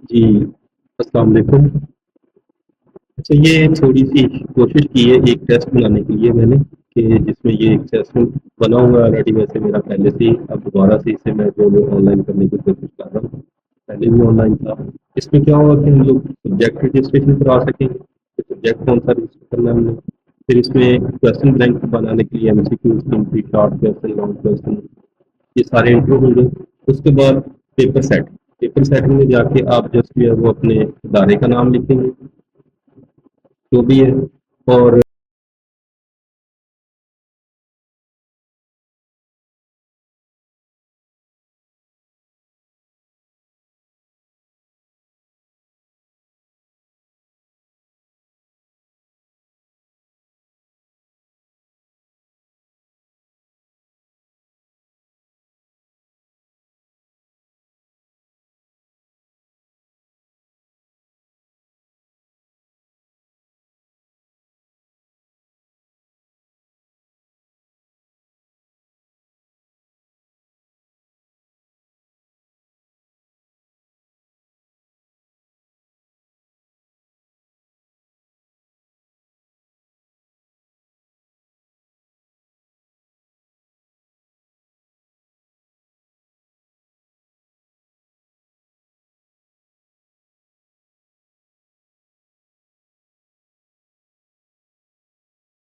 جی السلام علیکم۔ اچھا، یہ تھوڑی سی کوشش کی ہے ایک ٹیسٹ بنانے کے لیے میں نے، کہ جس میں یہ ایک ٹیسٹ بنا ہوا ہے آلریڈی، ویسے میرا پہلے سے ہی، اب دوبارہ سے اسے میں جو آن لائن کرنے کی کوشش کر رہا ہوں، پہلے بھی آن لائن تھا۔ اس میں کیا ہوگا کہ ہم لوگ سبجیکٹ رجسٹریشن کرا سکیں گے کہ سبجیکٹ کون سا رجسٹر کرنا ہے ہم نے، پھر اس میں کوشچن بینک بنانے کے لیے MCQ کی شارٹ کوشچن لانگ کوشچن یہ سارے انٹرو ہوں گے۔ اس کے بعد پیپر سیٹنگ میں جا کے آپ جسٹ جو ہے وہ اپنے ادارے کا نام لکھیں گے جو بھی ہے، اور